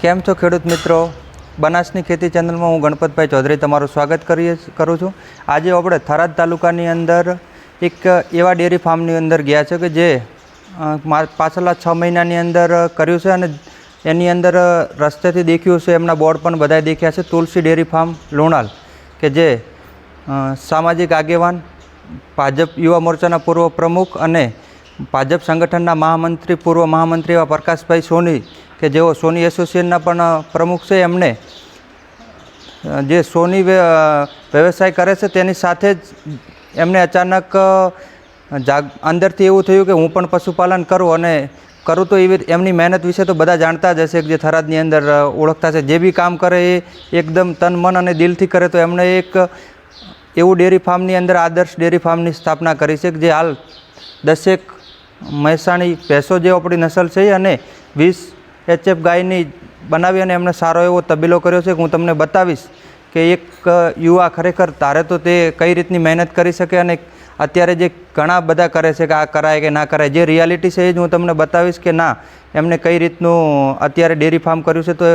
કેમ છો ખેડૂત મિત્રો? બનાસની ખેતી ચેનલમાં હું ગણપતભાઈ ચૌધરી તમારું સ્વાગત કરું છું. આજે આપણે થરાદ તાલુકાની અંદર એક એવા ડેરી ફાર્મની અંદર ગયા છે કે જે પાછલા 6 મહિનાની અંદર કર્યું છે અને એની અંદર રસ્તેથી દેખ્યું છે, એમના બોર્ડ પણ બધાએ દેખ્યા છે. તુલસી ડેરી ફાર્મ લોણાલ કે જે સામાજિક આગેવાન, ભાજપ યુવા મોરચાના પૂર્વ પ્રમુખ અને ભાજપ સંગઠનના પૂર્વ મહામંત્રી એવા પ્રકાશભાઈ સોની કે જેઓ સોની એસોસિએશનના પણ પ્રમુખ છે, એમને જે સોની વ્યવસાય કરે છે તેની સાથે જ એમને અચાનક અંદરથી એવું થયું કે હું પણ પશુપાલન કરું અને કરું તો એમની મહેનત વિશે તો બધા જાણતા જ હશે કે જે થરાદની અંદર ઓળખતા છે. જે બી કામ કરે એ એકદમ તન મન અને દિલથી કરે, તો એમણે એક એવું ડેરી ફાર્મની અંદર આદર્શ ડેરી ફાર્મની સ્થાપના કરી છે કે જે હાલ 10 મહેસાણી ભેંસો જે આપણી નસલ છે અને 20 HF ગાયની બનાવી અને એમને સારો એવો તબેલો કર્યો છે. હું તમને બતાવીશ કે એક યુવા ખરેખર તારે તો તે કઈ રીતની મહેનત કરી શકે અને અત્યારે જે ઘણા બધા કરે છે કે આ કરાય કે ના કરાય, જે રિયાલિટી છે એ જ હું તમને બતાવીશ કે ના એમને કઈ રીતનું અત્યારે ડેરી ફાર્મ કર્યું છે. તો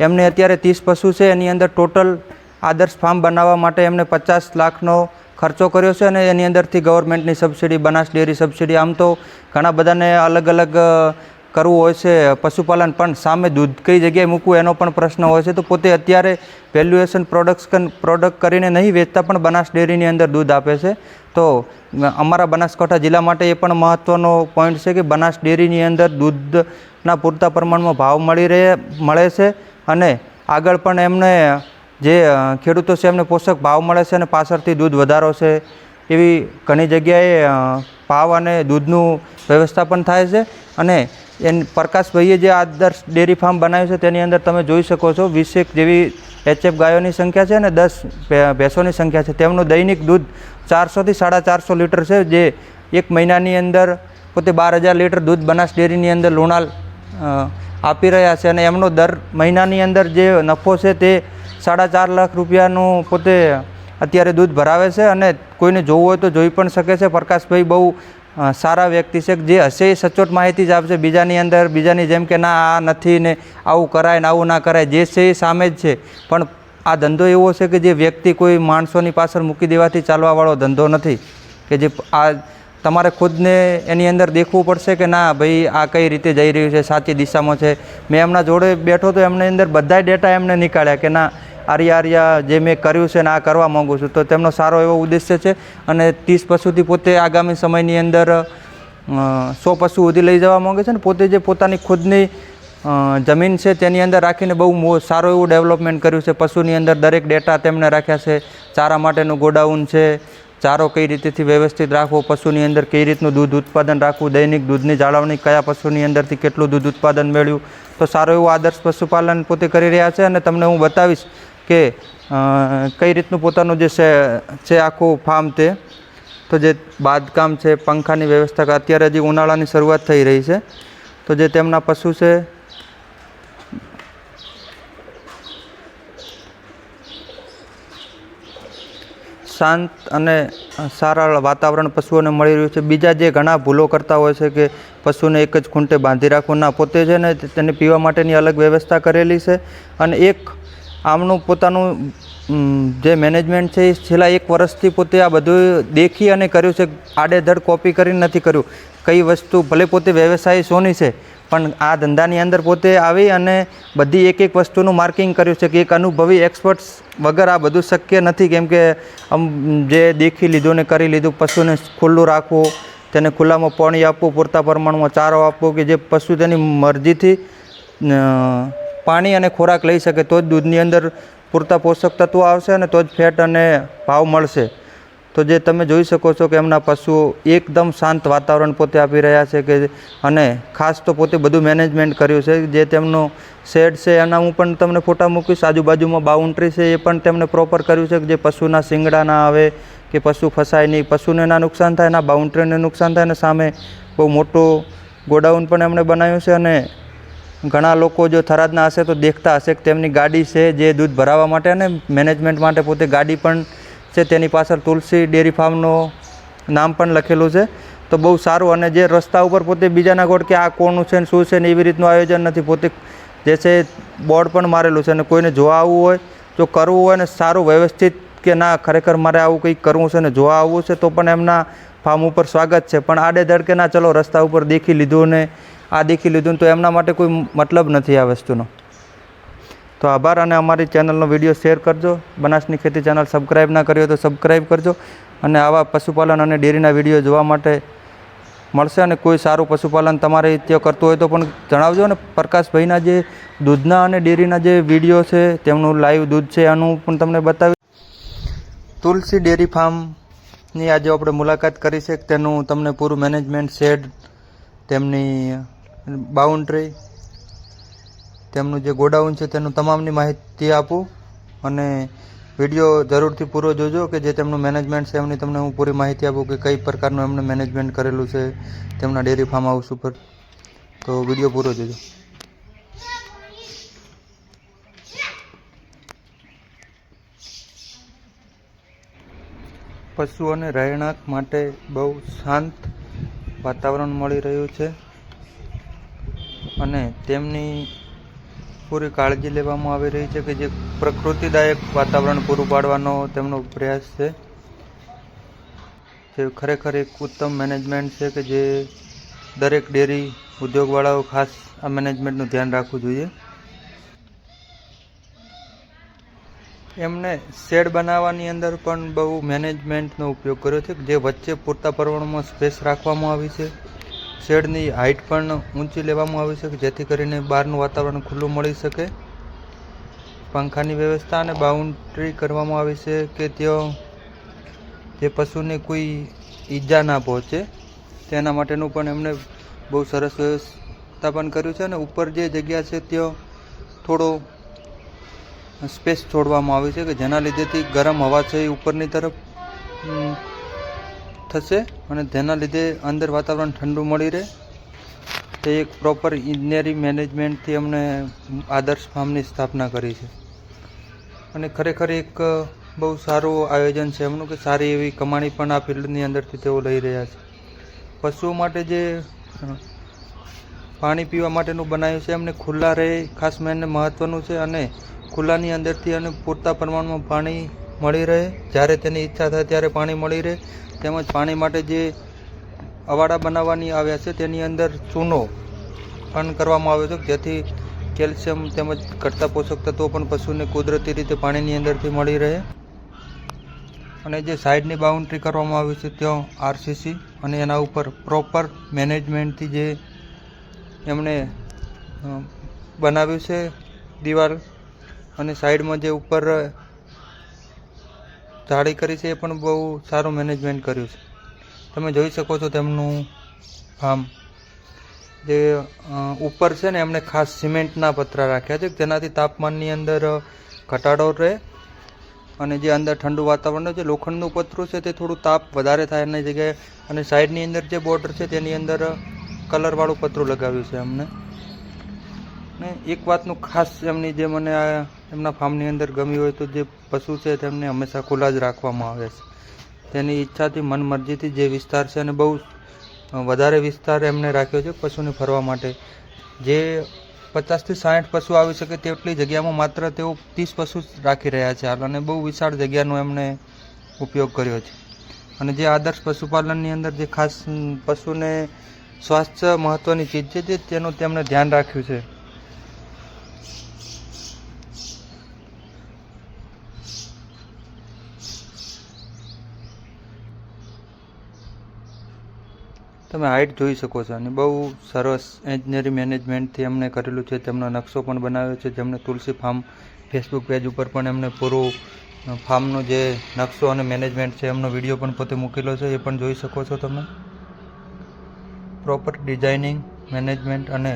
એમને અત્યારે 30 પશુ છે, એની અંદર ટોટલ આદર્શ ફાર્મ બનાવવા માટે એમને 50 લાખનો ખર્ચો કર્યો છે અને એની અંદરથી ગવર્મેન્ટની સબસિડી, બનાસ ડેરી સબસિડી, આમ તો ઘણા બધાને અલગ અલગ કરવું હોય છે પશુપાલન, પણ સામે દૂધ કઈ જગ્યાએ મૂકવું એનો પણ પ્રશ્ન હોય છે. તો પોતે અત્યારે વેલ્યુએશન પ્રોડક્ટ કરીને નહીં વેચતા, પણ બનાસ ડેરીની અંદર દૂધ આપે છે. તો અમારા બનાસકાંઠા જિલ્લા માટે એ પણ મહત્ત્વનો પોઈન્ટ છે કે બનાસ ડેરીની અંદર દૂધના પૂરતા પ્રમાણમાં ભાવ મળે છે અને આગળ પણ એમને જે ખેડૂતો છે એમને પોષક ભાવ મળે છે અને પાછળથી દૂધ વધારો છે, એવી ઘણી જગ્યાએ ભાવ અને દૂધનું વ્યવસ્થાપન થાય છે. અને પ્રકાશભાઈએ જે આદર્શ ડેરી ફાર્મ બનાવ્યું છે તેની અંદર તમે જોઈ શકો છો 20 જેવી HF ગાયોની સંખ્યા છે અને 10 ભેંસોની સંખ્યા છે. તેમનું દૈનિક દૂધ 400 થી 450 લીટર છે, જે એક મહિનાની અંદર પોતે 12,000 લીટર દૂધ બનાસ ડેરીની અંદર લોણાલ આપી રહ્યા છે. અને એમનો દર મહિનાની અંદર જે નફો છે તે 4.5 લાખ રૂપિયાનું પોતે અત્યારે દૂધ ભરાવે છે. અને કોઈને જોવું હોય તો જોઈ પણ શકે છે. પ્રકાશભાઈ બહુ સારા વ્યક્તિ છે, જે હશે એ સચોટ માહિતી જ આપશે. બીજાની જેમ કે ના આ નથી ને આવું કરાય ને આવું ના કરાય, જે છે એ સામે જ છે. પણ આ ધંધો એવો છે કે જે વ્યક્તિ કોઈ માણસોની પાછળ મૂકી દેવાથી ચાલવાવાળો ધંધો નથી, કે જે આ તમારે ખુદને એની અંદર દેખવું પડશે કે ના ભાઈ આ કઈ રીતે જઈ રહ્યું છે, સાચી દિશામાં છે. મેં એમના જોડે બેઠો તો એમની અંદર બધા ડેટા એમને નીકાળ્યા કે ના આર્યા જે મેં કર્યું છે ને આ કરવા માગું છું. તો તેમનો સારો એવો ઉદ્દેશ્ય છે અને 30 પશુથી પોતે આગામી સમયની અંદર 100 પશુ સુધી લઈ જવા માગે છે. ને પોતે જે પોતાની ખુદની જમીન છે તેની અંદર રાખીને બહુ સારું એવું ડેવલપમેન્ટ કર્યું છે. પશુની અંદર દરેક ડેટા તેમણે રાખ્યા છે. ચારા માટેનું ગોડાઉન છે, ચારો કઈ રીતેથી વ્યવસ્થિત રાખવો, પશુની અંદર કઈ રીતનું દૂધ ઉત્પાદન રાખવું, દૈનિક દૂધની જાળવણી, કયા પશુની અંદરથી કેટલું દૂધ ઉત્પાદન મેળવ્યું. તો સારું એવું આદર્શ પશુપાલન પોતે કરી રહ્યા છે. અને તમને હું બતાવીશ કે કઈ રીતનું પોતાનું જે છે આખું ફાર્મ તે. તો જે બાંધકામ છે, પંખાની વ્યવસ્થા, અત્યારે હજી ઉનાળાની શરૂઆત થઈ રહી છે. તો જે તેમના પશુ છે શાંત અને સારા વાતાવરણ પશુઓને મળી રહ્યું છે. બીજા જે ઘણા ભૂલો કરતા હોય છે કે પશુને એક જ ખૂંટે બાંધી રાખવું, ના, પોતે છે ને તેને પીવા માટેની અલગ વ્યવસ્થા કરેલી છે. અને એક આમનું પોતાનું જે મેનેજમેન્ટ છે એ છેલ્લા 1 વર્ષથી પોતે આ બધું દેખી અને કર્યું છે. આડેધડ કોપી કરીને નથી કર્યું. કઈ વસ્તુ ભલે પોતે વ્યવસાય સોની છે, પણ આ ધંધાની અંદર પોતે આવી અને બધી એક વસ્તુનું માર્કિંગ કર્યું છે કે એક અનુભવી એક્સપર્ટ્સ વગર આ બધું શક્ય નથી. કેમ કે જે દેખી લીધું ને કરી લીધું, પશુને ખુલ્લું રાખવું, તેને ખુલ્લામાં પાણી આપવું, પૂરતા પ્રમાણમાં ચારો આપવો, કે જે પશુ તેની મરજીથી પાણી અને ખોરાક લઈ શકે, તો જ દૂધની અંદર પૂરતા પોષક તત્વો આવશે અને તો જ ફેટ અને ભાવ મળશે. તો જે તમે જોઈ શકો છો કે એમના પશુઓ એકદમ શાંત વાતાવરણ પોતે આપી રહ્યા છે. કે અને ખાસ તો પોતે બધું મેનેજમેન્ટ કર્યું છે. જે તેમનો શેડ છે એના હું પણ તમને ફોટા મૂકીશ. આજુબાજુમાં બાઉન્ડ્રી છે એ પણ તેમને પ્રોપર કર્યું છે કે જે પશુના શિંગડા ના આવે, કે પશુ ફસાય નહીં, પશુને ના નુકસાન થાય, ના બાઉન્ડ્રીને નુકસાન થાય. અને સામે બહુ મોટું ગોડાઉન પણ એમણે બનાવ્યું છે. અને ઘણા લોકો જો થરાદના હશે તો દેખતા હશે કે તેમની ગાડી છે જે દૂધ ભરાવવા માટે અને મેનેજમેન્ટ માટે પોતે ગાડી પણ છે. તેની પાછળ તુલસી ડેરી ફાર્મનું નામ પણ લખેલું છે. તો બહુ સારું. અને જે રસ્તા ઉપર પોતે બીજાના ગોળ કે આ કોનું છે ને શું છે ને એવી રીતનું આયોજન નથી. પોતે જે છે બોર્ડ પણ મારેલું છે. અને કોઈને જોવા આવવું હોય, જો કરવું હોય ને સારું વ્યવસ્થિત કે ના ખરેખર મારે આવું કંઈક કરવું છે ને જોવા આવવું છે તો પણ એમના ફાર્મ ઉપર સ્વાગત છે. પણ આડેધડ કે ના ચલો રસ્તા ઉપર દેખી લીધું ને આ દેખી લીધું ને તો એમના માટે કોઈ મતલબ નથી આ વસ્તુનો. તો આભાર. અને અમારી ચેનલનો વિડીયો શેર કરજો. બનાસની ખેતી ચેનલ સબસ્ક્રાઈબ ના કરી હોય તો સબસ્ક્રાઈબ કરજો. અને આવા પશુપાલન અને ડેરીના વિડીયો જોવા માટે મળશે. અને કોઈ સારું પશુપાલન તમારે ત્યાં કરતું હોય તો પણ જણાવજો. અને પ્રકાશભાઈના જે દૂધના અને ડેરીના જે વિડીયો છે તેમનું લાઈવ દૂધ છે આનું પણ તમને બતાવી. તુલસી ડેરી ફાર્મની આજે આપણે મુલાકાત કરી છે. તેનું તમને પૂરું મેનેજમેન્ટ, શેડ, તેમની બાઉન્ડ્રી, તેમનું જે ગોડાઉન છે તેનું તમામની માહિતી આપું. અને વિડીયો જરૂરથી પૂરો જોજો કે જે તેમનું મેનેજમેન્ટ છે એમની તમને હું પૂરી માહિતી આપું કે કઈ પ્રકારનું એમને મેનેજમેન્ટ કરેલું છે તેમના ડેરી ફાર્મ હાઉસ ઉપર. તો વિડીયો પૂરો જોજો. પશુઓને રહેણાંક માટે બહુ શાંત વાતાવરણ મળી રહ્યું છે અને તેમની પૂરી કાળજી લેવામાં આવી રહી છે કે જે પ્રકૃતિદાયક વાતાવરણ પૂરું પાડવાનો તેમનો પ્રયાસ છે. જે ખરેખર એક ઉત્તમ મેનેજમેન્ટ છે કે જે દરેક ડેરી ઉદ્યોગવાળાઓ ખાસ આ મેનેજમેન્ટનું ધ્યાન રાખવું જોઈએ. એમને શેડ બનાવવાની અંદર પણ બહુ મેનેજમેન્ટનો ઉપયોગ કર્યો છે જે વચ્ચે પૂરતા પ્રમાણમાં સ્પેસ રાખવામાં આવી છે. શેડની હાઇટ પણ ઊંચી લેવામાં આવી છે જેથી કરીને બહારનું વાતાવરણ ખુલ્લું મળી શકે. પંખાની વ્યવસ્થા અને બાઉન્ડ્રી કરવામાં આવી છે કે ત્યાં જે પશુને કોઈ ઈજા ના પહોંચે તેના માટેનું પણ એમણે બહુ સરસ વ્યવસ્થાપન કર્યું છે. અને ઉપર જે જગ્યા છે ત્યાં થોડો સ્પેસ છોડવામાં આવી છે કે જેના લીધેથી ગરમ હવા છે એ ઉપરની તરફ થશે અને તેના લીધે અંદર વાતાવરણ ઠંડુ મળી રહે. તે એક પ્રોપર ઇજનેરી મેનેજમેન્ટથી અમને આદર્શ ફાર્મની સ્થાપના કરી છે. અને ખરેખર એક બહુ સારું આયોજન છે એમનું કે સારી એવી કમાણી પણ આ ફિલ્ડની અંદરથી તેઓ લઈ રહ્યા છે. પશુઓ માટે જે પાણી પીવા માટેનું બનાવ્યું છે એમને ખુલ્લા રહે ખાસ મેન મહત્ત્વનું છે. અને ખુલ્લાની અંદરથી અને પૂરતા પ્રમાણમાં પાણી મળી રહે, જ્યારે તેની ઈચ્છા થાય ત્યારે પાણી મળી રહે. તેમજ પાણી માટે જે અવાડા બનાવવાની આવ્યા છે તેની અંદર ચૂનો પણ કરવામાં આવ્યો છે જેથી કેલ્શિયમ તેમજ ઘટતા પોષક તત્વો પણ પશુને કુદરતી રીતે પાણીની અંદરથી મળી રહે. અને જે સાઈડની બાઉન્ડ્રી કરવામાં આવી છે ત્યાં આરસીસી અને એના ઉપર પ્રોપર મેનેજમેન્ટથી જે એમણે બનાવ્યું છે દિવાલ અને સાઈડમાં જે ઉપર જાળી કરી છે એ પણ બહુ સારું મેનેજમેન્ટ કર્યું છે. તમે જોઈ શકો છો તેમનું ફાર્મ જે ઉપર છે ને એમણે ખાસ સિમેન્ટના પતરા રાખ્યા છે તેનાથી તાપમાનની અંદર ઘટાડો રહે. અને જે અંદર ઠંડુ વાતાવરણ છે લોખંડનું પતરું છે તે થોડું તાપ વધારે થાય એની જગ્યાએ. અને સાઈડની અંદર જે બોર્ડર છે તેની અંદર કલરવાળું પતરું લગાવ્યું છે એમને. ને એક વાતનું ખાસ એમની જે મને આ એમના ફાર્મની અંદર ગમ્યું હોય તો જે પશુ છે તેમને હંમેશા ખુલ્લા જ રાખવામાં આવે છે. તેની ઈચ્છાથી મન મરજીથી જે વિસ્તાર છે અને બહુ વધારે વિસ્તાર એમને રાખ્યો છે પશુને ફરવા માટે. જે 50 થી 60 પશુ આવી શકે તેટલી જગ્યામાં માત્ર તેઓ 30 પશુ રાખી રહ્યા છે હાલ. અને બહુ વિશાળ જગ્યાનો એમને ઉપયોગ કર્યો છે. અને જે આદર્શ પશુપાલનની અંદર જે ખાસ પશુને સ્વાસ્થ્ય મહત્ત્વની ચીજ છે તેનું તેમણે ધ્યાન રાખ્યું છે. તમે હાઇટ જોઈ શકો છો અને બહુ સરસ એન્જિનિયરિંગ મેનેજમેન્ટથી એમણે કરેલું છે. તેમનો નકશો પણ બનાવ્યો છે જેમણે તુલસી ફાર્મ ફેસબુક પેજ ઉપર પણ એમને પૂરું ફાર્મનો જે નકશો અને મેનેજમેન્ટ છે એમનો વિડીયો પણ પોતે મૂકેલો છે એ પણ જોઈ શકો છો તમે. પ્રોપર ડિઝાઇનિંગ મેનેજમેન્ટ અને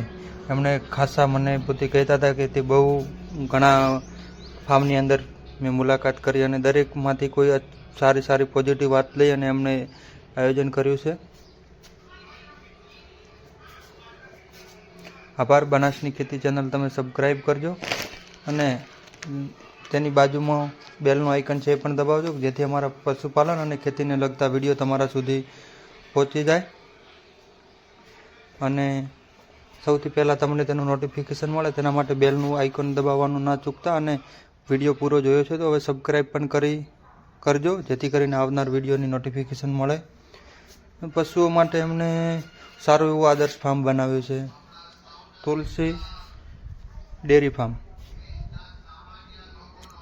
એમણે ખાસા મને પોતે કહેતા હતા કે તે બહુ ઘણા ફાર્મની અંદર મેં મુલાકાત કરી અને દરેકમાંથી કોઈ સારી પોઝિટિવ વાત લઈ અને એમણે આયોજન કર્યું છે. આભાર. બનાસની ખેતી ચેનલ તમે સબસ્ક્રાઈબ કરજો અને તેની બાજુમાં બેલનું આઇકન છે એ પણ દબાવજો જેથી અમારા પશુપાલન અને ખેતીને લગતા વિડીયો તમારા સુધી પહોંચી જાય. અને સૌથી પહેલાં તમને તેનું નોટિફિકેશન મળે તેના માટે બેલનું આઇકોન દબાવવાનું ના ચૂકતા, અને વિડીયો પૂરો જોયો છે તો હવે સબસ્ક્રાઈબ પણ કરજો, જેથી કરીને આવનાર વિડીયોની નોટિફિકેશન મળે. પશુઓ માટે એમને સારું એવું આદર્શ ફાર્મ બનાવ્યું છે, તુલસી ડેરી ફાર્મ.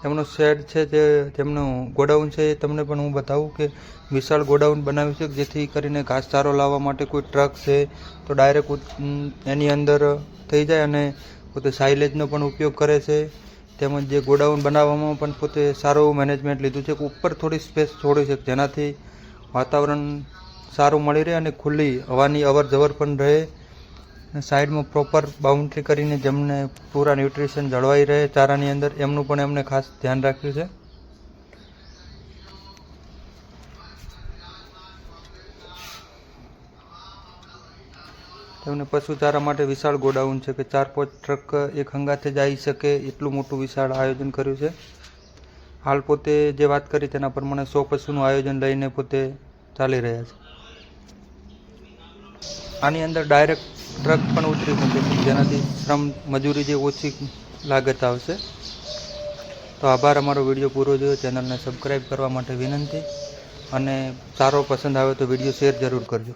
એમનો શેડ છે, તેમનું ગોડાઉન છે, એ તમને પણ હું બતાવું કે વિશાળ ગોડાઉન બનાવ્યું છે, જેથી કરીને ઘાસચારો લાવવા માટે કોઈ ટ્રક છે તો ડાયરેક્ટ એની અંદર થઈ જાય, અને પોતે સાઇલેજનો પણ ઉપયોગ કરે છે. તેમજ જે ગોડાઉન બનાવવામાં પણ પોતે સારું એવું મેનેજમેન્ટ લીધું છે, ઉપર થોડી સ્પેસ છોડી છે, જેનાથી વાતાવરણ સારું મળી રહે અને ખુલ્લી હવાની અવર જવર પણ રહે. સાઈડમાં પ્રોપર બાઉન્ડ્રી કરીને જેમને પૂરા ન્યુટ્રિશન જળવાઈ રહે ચારાની અંદર, એમનું પણ એમને ખાસ ધ્યાન રાખ્યું છે. તેમને પશુચારા માટે વિશાળ ગોડાઉન છે કે 4-5 ટ્રક એક હંગાથે જ આવી શકે એટલું મોટું વિશાળ આયોજન કર્યું છે. હાલ પોતે જે વાત કરી તેના પ્રમાણે 100 પશુનું આયોજન લઈને પોતે ચાલી રહ્યા છે. આની અંદર ડાયરેક્ટ ટ્રક પણ ઉતરી શકે છે, જેનાથી શ્રમ મજૂરી જે ઓછી લાગત આવશે. તો આભાર અમારો વિડીયો પૂરો જોયો. ચેનલને સબસ્ક્રાઈબ કરવા માટે વિનંતી, અને સારો પસંદ આવે તો વિડીયો શેર જરૂર કરજો.